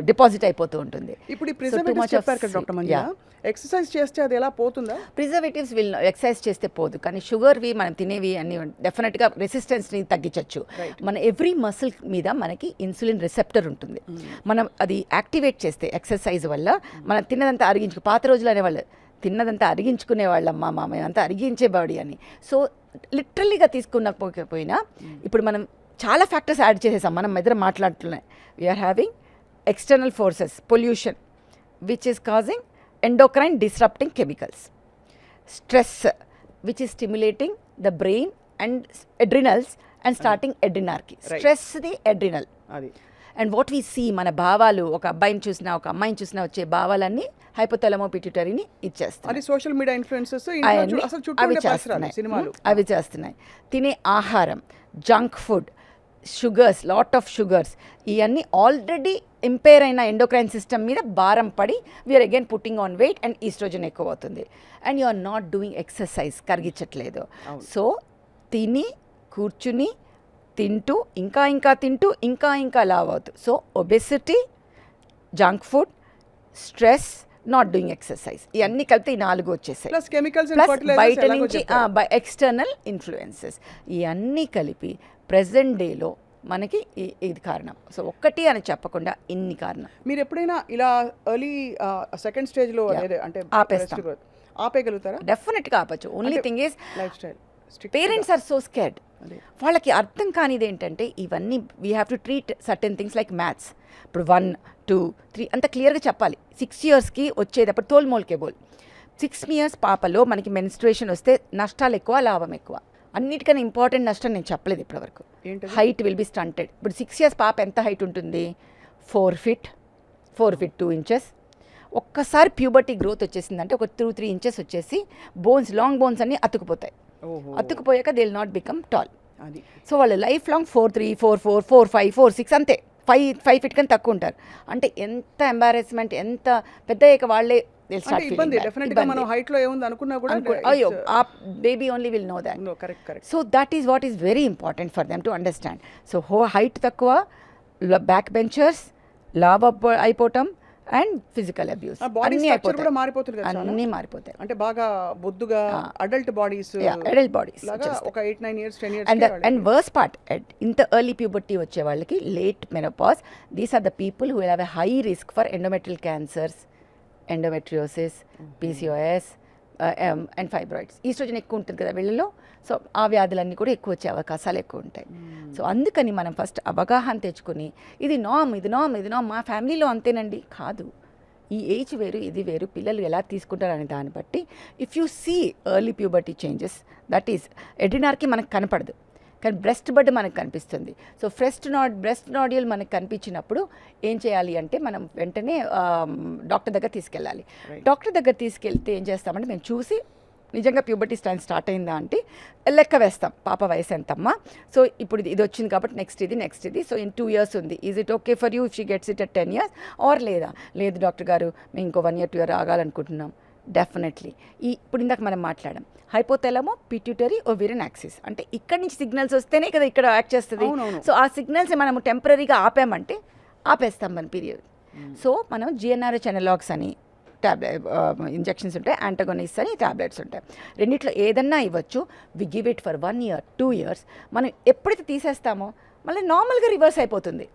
డిపాజిట్ అయిపోతూ ఉంటుంది. ఇప్పుడు ఈ ప్రిజర్వేటివ్స్ చెప్పారు కదా డాక్టర్ మంజుల, ఎక్సర్సైజ్ చేస్తే అది ఎలా పోతుందా? ప్రిజర్వేటివ్స్ ఎక్సర్సైజ్ చేస్తే పోదు, కానీ షుగర్వి మనం తినేవి అన్ని డెఫినెట్గా రెసిస్టెన్స్ని తగ్గించవచ్చు. మన ఎవ్రీ మసిల్ మీద మనకి ఇన్సులిన్ రిసెప్టర్ ఉంటుంది. మనం అది యాక్టివేట్ చేస్తే ఎక్సర్సైజ్ వల్ల మనం తిన్నదంతా పాత రోజులు అనేవాళ్ళు తిన్నదంతా అరిగించుకునే వాళ్ళమ్మ మామయ్య అంతా అరిగించే బాడీ అని. సో లిటరల్లీగా తీసుకున్నపోయినా ఇప్పుడు మనం చాలా ఫ్యాక్టర్స్ యాడ్ చేసేసాం. మనం ఎదురు మాట్లాడుతున్నాయి. We are having external forces, pollution which is causing endocrine disrupting chemicals, stress which is stimulating the brain and adrenals and starting adrenarchy. Stress the adrenal adi, and what we see మన భావాలు ఒక అబ్బాయిని చూసినా ఒక అమ్మాయిని చూసినా వచ్చే భావాలన్నీ హైపోథాలమో పిట్యూటరీని ఇచ్చేస్తాయి. అది సోషల్ మీడియా ఇన్ఫ్లుయెన్సెస్ అసలు చుట్టూ ఉండే పరిసరాలు సినిమాలు అవి చేస్తున్నాయి. తినే ఆహారం, junk food, sugars, lot of sugars, ఇవన్నీ ఆల్రెడీ ఇంపేర్ అయిన ఎండోక్రైన్ సిస్టమ్ మీద భారం పడి we are again putting on weight and estrogen ఎక్కువ అవుతుంది. And you are not doing exercise, కరిగించట్లేదు. సో తిని కూర్చుని తింటూ ఇంకా తింటూ ఇంకా లావ్ అవుతుంది. So obesity, junk food, stress, not doing exercise, ఇవన్నీ కలిపితే ఈ 4 వచ్చేసాయి. ప్లస్ బయట నుంచి ఎక్స్టర్నల్ ఇన్ఫ్లుయెన్సెస్, ఇవన్నీ కలిపి ప్రెజెంట్ డేలో మనకి ఇది కారణం. సో ఒక్కటి అని చెప్పకుండా ఇన్ని కారణం. మీరు ఎప్పుడైనా ఇలా ఎర్లీ సెకండ్ స్టేజ్లో అంటే ఆపేయగలుగుతారా? డెఫినెట్గా ఆపచ్చు. Only thing is lifestyle. Parents are so scared. వాళ్ళకి అర్థం కానిది ఏంటంటే ఇవన్నీ we have to treat certain things like maths. ఇప్పుడు 1, 2, 3 అంత క్లియర్గా చెప్పాలి. 6 yearsకి వచ్చేటప్పుడు తోల్మోల్కే బోల్. 6 years పాపలో మనకి మెన్స్ట్రుయేషన్ వస్తే నష్టాలు ఎక్కువ, లాభం ఎక్కువ. అన్నిటికన్నా ఇంపార్టెంట్ నష్టం నేను చెప్పలేదు ఇప్పటివరకు. Height will be stunted. ఇప్పుడు 6 years పాప ఎంత హైట్ ఉంటుంది? 4 feet 2 inches. ఒక్కసారి ప్యూబర్టీ గ్రోత్ వచ్చేసిందంటే ఒక 2-3 inches వచ్చేసి బోన్స్, లాంగ్ బోన్స్ అన్నీ అతుకుపోతాయి. అతుకుపోయాక they will not become tall. So వాళ్ళు లైఫ్ లాంగ్ 4'3", 4'4", 4'5", 4'6 అంతే. 5 feet కన్నా తక్కువ ఉంటారు. అంటే ఎంత ఎంబారెస్మెంట్, ఎంత పెద్ద వాళ్ళే అయ్యో ఆ baby only will know that. So that is what is very important for them to understand. So height తక్కువ, బ్యాక్ బెంచర్స్, లావ్ అయిపోవటం అండ్ ఫిజికల్ అబ్యూస్ అన్నీ మారిపోతాయి. అంటే బాగా బొద్దుగా అడల్ట్ బాడీస్ ఒక 8-9 years 10 years. And worse part, ఇంత ఎర్లీ ప్యూబర్టీ వచ్చే వాళ్ళకి late menopause, these are the people who will have a high risk for endometrial cancers, endometriosis, PCOS and fibroids. Oestrogen ఎక్కువ ఉంటుంది కదా వీళ్ళలో. సో ఆ వ్యాధులన్నీ కూడా ఎక్కువ వచ్చే అవకాశాలు ఎక్కువ ఉంటాయి. సో అందుకని మనం ఫస్ట్ అవగాహన తెచ్చుకొని ఇది నామ్ మా ఫ్యామిలీలో అంతేనండి కాదు, ఈ ఏజ్ వేరు ఇది వేరు, పిల్లలు ఎలా తీసుకుంటారు అనే దాన్ని బట్టి if you see early puberty changes, that is adrenarche మనకు కనపడదు కానీ బ్రెస్ట్ బడ్ మనకు కనిపిస్తుంది. సో బ్రెస్ట్ నాడ్యూల్ మనకు కనిపించినప్పుడు ఏం చేయాలి అంటే మనం వెంటనే డాక్టర్ దగ్గర తీసుకెళ్ళాలి. డాక్టర్ దగ్గర తీసుకెళ్తే ఏం చేస్తామంటే మేము చూసి నిజంగా ప్యూబర్టీ స్టార్ట్ అయిందా అంటే లెక్క వేస్తాం, పాప వయసు ఎంతమ్మా, సో ఇప్పుడు ఇది వచ్చింది కాబట్టి నెక్స్ట్ ఇది, సో ఇన్ 2 years ఉంది, is it okay for you if she gets it at 10 years or లేదు డాక్టర్ గారు మేము ఇంకో 1 year 2 year ఆగాలనుకుంటున్నాం. డెఫినెట్లీ ఇప్పుడు ఇందాక మనం మాట్లాడాం హైపోథాలమో పిట్యూటరీ ఓవేరియన్ యాక్సిస్, అంటే ఇక్కడ నుంచి సిగ్నల్స్ వస్తేనే కదా ఇక్కడ యాక్ట్ చేస్తుంది. సో ఆ సిగ్నల్స్ మనము టెంపరీగా ఆపామంటే ఆపేస్తాం మన పీరియడ్. సో మనం GnRH అనలాగ్స్ అని ఇంజెక్షన్స్ ఉంటాయి, యాంటగోనిస్ట్ అని టాబ్లెట్స్ ఉంటాయి. రెండిట్లో ఏదన్నా ఇవ్వచ్చు. We give it for 1 year 2 years. మనం ఎప్పుడైతే తీసేస్తామో మళ్ళీ నార్మల్గా రివర్స్ అయిపోతుంది.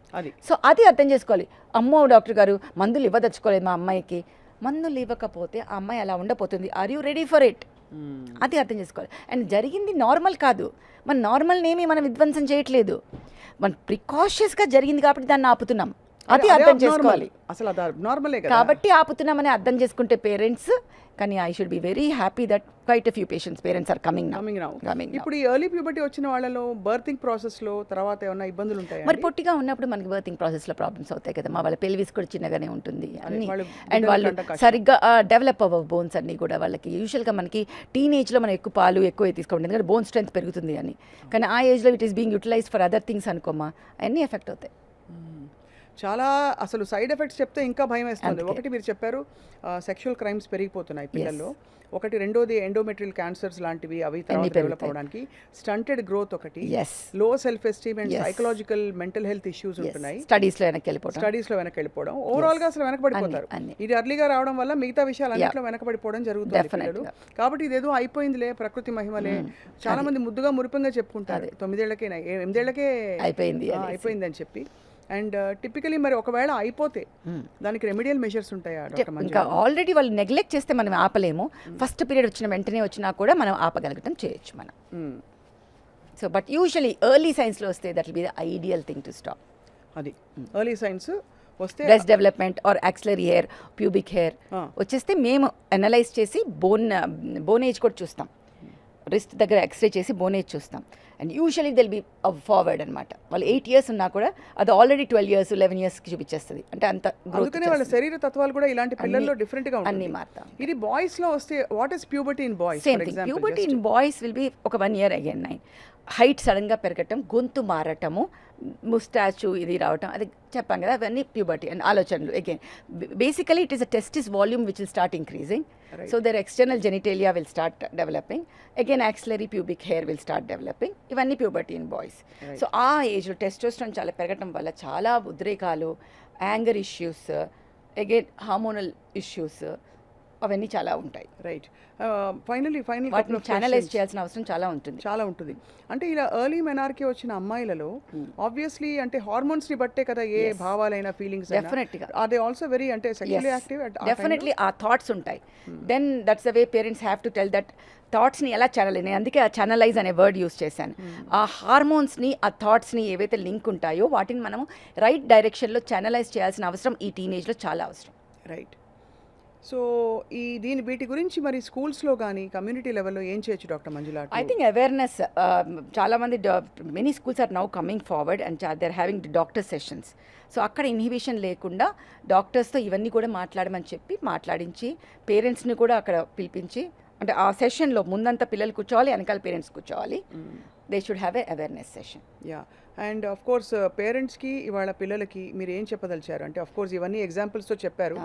సో అది అర్థం చేసుకోవాలి. అమ్మో డాక్టర్ గారు మందులు ఇవ్వదలుచుకోలేదు మా అమ్మాయికి, మందులు ఇవ్వకపోతే ఆ అమ్మాయి అలా ఉండపోతుంది. Are you ready for it? అది అర్థం చేసుకోవాలి. అండ్ జరిగింది నార్మల్ కాదు, మన నార్మల్నేమి మనం విధ్వంసం చేయట్లేదు, మన ప్రికాషియస్గా జరిగింది కాబట్టి దాన్ని ఆపుతున్నాం. అది అర్థం చేసుకోవాలి. అసలు నార్మలే కాబట్టి ఆపుతున్నామని అర్థం చేసుకుంటే పేరెంట్స్. కానీ I should be very happy that quite a few parents are coming now. ఇప్పుడు ఈ ఎర్లీ ప్యూబర్టీ వచ్చిన వాళ్ళలో బర్తింగ్ ప్రాసెస్లో తర్వాత ఏమైనా ఇబ్బందులు ఉంటాయి? మరి పొట్టిగా ఉన్నప్పుడు మనకి బర్తింగ్ ప్రాసెస్లో ప్రాబ్లమ్స్ అవుతాయి కదా. మా వాళ్ళ పెల్విస్ కూడా చిన్నగానే ఉంటుంది అన్ని, అండ్ వాళ్ళు సరిగ్గా డెవలప్ అవ్వ బోన్స్ అన్నీ కూడా వాళ్ళకి. యూజువల్గా మనకి టీనేజ్లో మనం ఎక్కువ పాలు ఎక్కువ తీసుకోండి ఎందుకంటే బోన్ స్ట్రెంత్ పెరుగుతుంది అని, కానీ ఆ ఏజ్లో it is being utilized for other things అనుకోమా, అన్నీ ఎఫెక్ట్ అవుతాయి. చాలా అసలు సైడ్ ఎఫెక్ట్స్ చెప్తే ఇంకా భయం వేస్తుంది. ఒకటి మీరు చెప్పారు సెక్షువల్ క్రైమ్స్ పెరిగిపోతున్నాయి పిల్లల్లో. ఒకటి రెండోది ఎండోమెట్రియల్ క్యాన్సర్స్ లాంటివి అవి తర్వాత డెవలప్ అవడానికి, స్టంటెడ్ గ్రోత్ ఒకటి, లో self esteem and psychological mental health issues ఉంటున్నాయి. స్టడీస్ లో వెనక్కి వెళ్ళిపోవడం, ఓవరాల్ గా అసలు వెనకబడిపోతారు. ఇది అర్లీగా రావడం వల్ల మిగతా విషయాలు అన్నింటిలో వెనకబడిపోవడం జరుగుతుంది పిల్లలు. కాబట్టి ఇదేదో అయిపోయిందిలే, ప్రకృతి మహిమలే, చాలా మంది ముద్దుగా మురిపంగా చెప్పుకుంటారు 9 ఏళ్లకే 8 ఏళ్లకే అయిపోయింది అని చెప్పి. అండ్ టిపికలీ మరి ఒకవేళ అయిపోతే దానికి రెమెడియల్ మెషర్స్ ఉంటాయా డాక్టర్ మంజుల? ఇంకా ఆల్రెడీ వాళ్ళు నెగ్లెక్ట్ చేస్తే మనం ఆపలేము. ఫస్ట్ పీరియడ్ వచ్చిన వెంటనే వచ్చినా కూడా మనం ఆపగలగటం చేయొచ్చు మనం. సో బట్ యూజువలీ ఎర్లీ సైన్స్లో వస్తే that will be the ideal thing to stop. అది ఎర్లీ సైన్స్ వస్తే breast development or axillary hair, pubic hair వచ్చేస్తే మేము అనలైజ్ చేసి బోన్ ఏజ్ కూడా చూస్తాం. రిస్ట్ దగ్గర ఎక్స్రే చేసి బోన్ ఏజ్ చూస్తాం. And usually they'll be forward అనమాట. వాళ్ళు 8 years ఉన్నా కూడా అది ఆల్రెడీ 12 years 11 yearsకి చూపించేస్తుంది. అంటే అంత గ్రోత్. వాళ్ళ శరీర తత్వాలు కూడా ఇలాంటి పిల్లల్లో డిఫరెంట్ గా అన్ని మారుతాం. ఇది బాయ్స్ లో వస్తే what is puberty in boys? Same thing. Puberty in boys will be ఒక 1 year అగైన్ 9. హైట్ సడన్గా పెరగటం, గొంతు మారటము, ముస్టాచు ఇది రావటం, అది చెప్పాం కదా, అవన్నీ ప్యూబర్టీ అండ్ ఆలోచనలు. Again basically it is a testis volume which will start increasing. So there external genitalia will start developing. Again axillary pubic hair will start developing. ఇవన్నీ ప్యూబర్టీ ఇన్ బాయ్స్. సో ఆ ఏజ్లో testosterone చాలా పెరగటం వల్ల చాలా ఉద్రేకాలు, anger issues, again hormonal issues అవన్నీ చాలా ఉంటాయి. రైట్. ఫైనల్ వాటిని ఛానలైజ్ చేయాల్సిన అవసరం చాలా ఉంటుంది. అంటే ఇలా ఎర్లీ మెనార్కి వచ్చిన అమ్మాయిలలో ఆబ్వియస్లీ అంటే హార్మోన్స్ ని బట్టే కదా ఏ భావాలైనా ఫీలింగ్స్ డెఫినెట్గా ఆర్ దే ఆల్సో వెరీ అంటే సెక్షువల్లీ యాక్టివ్. డెఫినెట్లీ ఆ థాట్స్ ఉంటాయి. Then that's the way parents have to tell that థాట్స్ని ఎలా ఛానల్. నేను అందుకే ఆ ఛానలైజ్ అనే వర్డ్ యూస్ చేశాను. ఆ హార్మోన్స్ని, ఆ థాట్స్ని ఏవైతే లింక్ ఉంటాయో వాటిని మనము రైట్ డైరెక్షన్లో ఛానలైజ్ చేయాల్సిన అవసరం ఈ టీనేజ్లో చాలా అవసరం. రైట్. సో వీటి గురించి మరి స్కూల్స్లో కానీ కమ్యూనిటీ లెవెల్లో ఏం చేయొచ్చు doctor Manjula? I think awareness చాలామంది many schools are now coming forward and they are having doctor sessions. So అక్కడ ఇన్హిబిషన్ లేకుండా డాక్టర్స్తో ఇవన్నీ కూడా మాట్లాడమని చెప్పి మాట్లాడించి పేరెంట్స్ని కూడా అక్కడ పిలిపించి, అంటే ఆ సెషన్లో ముందంతా పిల్లలు కూర్చోవాలి, వెనకాల పేరెంట్స్ కూర్చోవాలి. They should have a awareness session. Yeah. And of course పేరెంట్స్కి ఇవాళ పిల్లలకి మీరు ఏం చెప్పదలిచారు? అంటే ఆఫ్ కోర్స్ ఇవన్నీ ఎగ్జాంపుల్స్తో చెప్పారు.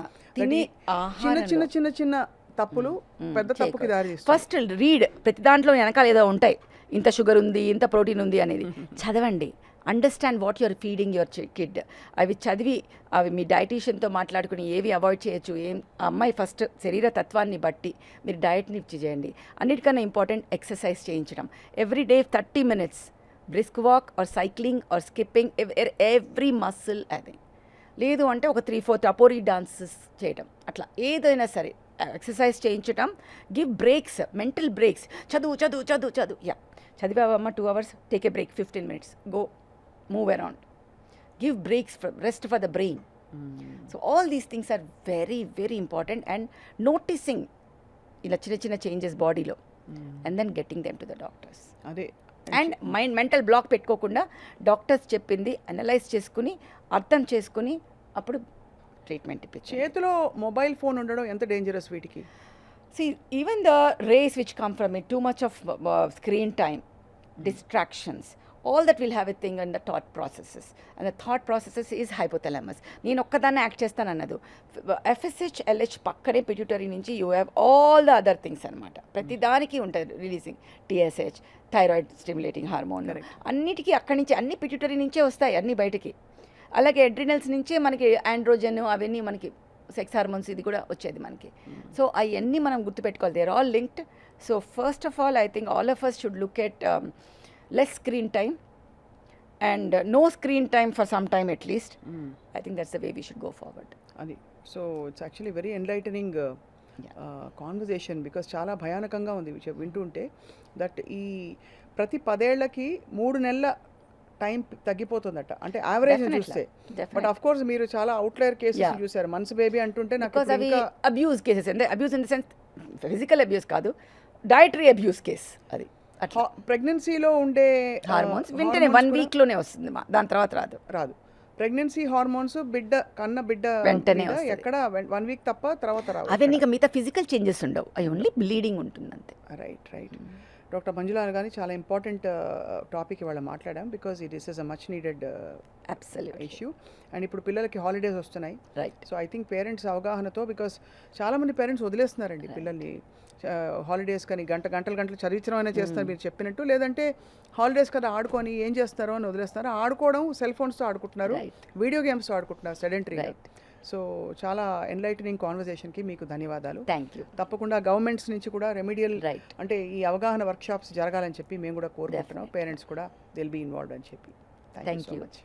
చిన్న తప్పులు పెద్ద తప్పుకి దారి తీస్తాయి. ఫస్ట్ రీడ్, ప్రతి దాంట్లో వెనకాల ఏదో ఉంటాయి, ఇంత షుగర్ ఉంది, ఇంత ప్రోటీన్ ఉంది అనేది చదవండి. Understand what your feeding your kid. అవి చదివి అవి మీ డైటీషియన్తో మాట్లాడుకుని ఏవి అవాయిడ్ చేయొచ్చు, అమ్మాయి ఫస్ట్ శరీర తత్వాన్ని బట్టి మీరు డయట్ని చేయండి. అన్నిటికన్నా ఇంపార్టెంట్ ఎక్సర్సైజ్ చేయించడం. Every day 30 minutes brisk walk or cycling or skipping every muscle. అది లేదు అంటే ఒక 3-4 టపోరీ డాన్సెస్ చేయటం, అట్లా ఏదైనా సరే ఎక్సర్సైజ్ చేయించటం. Give breaks, mental breaks. చదువు యా చదివావమ్మ 2 hours, take a break 15 minutes, go move around, give breaks, rest for the brain. So all these things are very very important. And noticing ఇలా చిన్న చేంజెస్ బాడీలో and then getting them to the doctors. అదే. And mental block పెట్టుకోకుండా doctors చెప్పింది analyze చేసుకుని అర్థం చేసుకుని అప్పుడు ట్రీట్మెంట్ ఇప్పించి. చేతిలో మొబైల్ ఫోన్ ఉండడం ఎంత డేంజరస్ వీటికి? See, even the rays which come from it, too much of screen time, distractions, all that will have a thing in the thought processes. And the thought processes is hypothalamus. నేను ఒక్కదాన్ని act చేస్తాను అన్నది. FSH, LH పక్కనే pituitary నుంచి you have all the other things అనమాట. ప్రతిదానికి ఉంటుంది releasing. TSH, thyroid stimulating hormone, అన్నిటికీ అక్కడి నుంచి, అన్ని పిట్యూటరీ నుంచే వస్తాయి అన్ని బయటికి. అలాగే అడ్రినల్స్ నుంచే మనకి ఆండ్రోజన్ అవన్నీ మనకి సెక్స్ హార్మోన్స్ ఇది కూడా వచ్చేది మనకి. సో అవన్నీ మనం గుర్తుపెట్టుకోవాలి. They are all linked. So first of all I think all of us should look at less screen time and no screen time for some time at least. I think that's the way we should go forward. అది. So it's actually very enlightening conversation because చాలా భయానకంగా ఉంది వింటుంటే. That ఈ ప్రతి 10 ఏళ్లకి 3 నెలల time తగ్గిపోతుందట, అంటే average చూస్తే. But of course మీరు చాలా అవుట్లైర్ కేసెస్ చూసారు. మన్స్ బేబీ అంటుంటే నాకు అవి అబ్యూస్ కేసెస్, అంటే abuse in the sense physical abuse కాదు, డైటరీ అబ్యూస్ కేస్. అది ప్రెగ్నెన్సీలో ఉండే హార్మోన్స్ వెంటనే 1 weekలోనే వస్తుంది, దాని తర్వాత రాదు. ప్రెగ్నెన్సీ హార్మోన్స్ కన్న బిడ్డ వెంటనే ఎక్కడ 1 week తప్ప తర్వాత రావు. అదే నీకు మిగతా ఫిజికల్ చేంజెస్ ఉండవు, అవి ఓన్లీ బ్లీడింగ్ ఉంటుంది అంతే. రైట్. డాక్టర్ మంజుల గాని చాలా ఇంపార్టెంట్ టాపిక్ ఇవాళ మాట్లాడాం, because it is a much needed absolutely issue. And ఇప్పుడు పిల్లలకి హాలిడేస్ వస్తున్నాయి, right. So I think parents అవగాహనతో, బికాస్ చాలామంది పేరెంట్స్ వదిలేస్తున్నారండి పిల్లల్ని హాలిడేస్ కానీ గంటలు చదివించడం అయినా చేస్తారు మీరు చెప్పినట్టు, లేదంటే హాలిడేస్ కదా ఆడుకొని ఏం చేస్తారో అని వదిలేస్తారు. ఆడుకోవడం సెల్ ఫోన్స్తో ఆడుకుంటున్నారు, వీడియో గేమ్స్తో ఆడుకుంటున్నారు సెడెంటరీగా. సో చాలా ఎన్లైటనింగ్ కాన్వర్జేషన్కి మీకు ధన్యవాదాలు. Thank you. తప్పకుండా గవర్నమెంట్స్ నుంచి కూడా రెమిడియల్ రైట్. అంటే ఈ అవగాహన వర్క్షాప్స్ జరగాలని చెప్పి మేము కూడా కోరుకుంటున్నాం. పేరెంట్స్ కూడా దిల్ బీ ఇన్వాల్వ్డ్ అని చెప్పి. Thank you so much.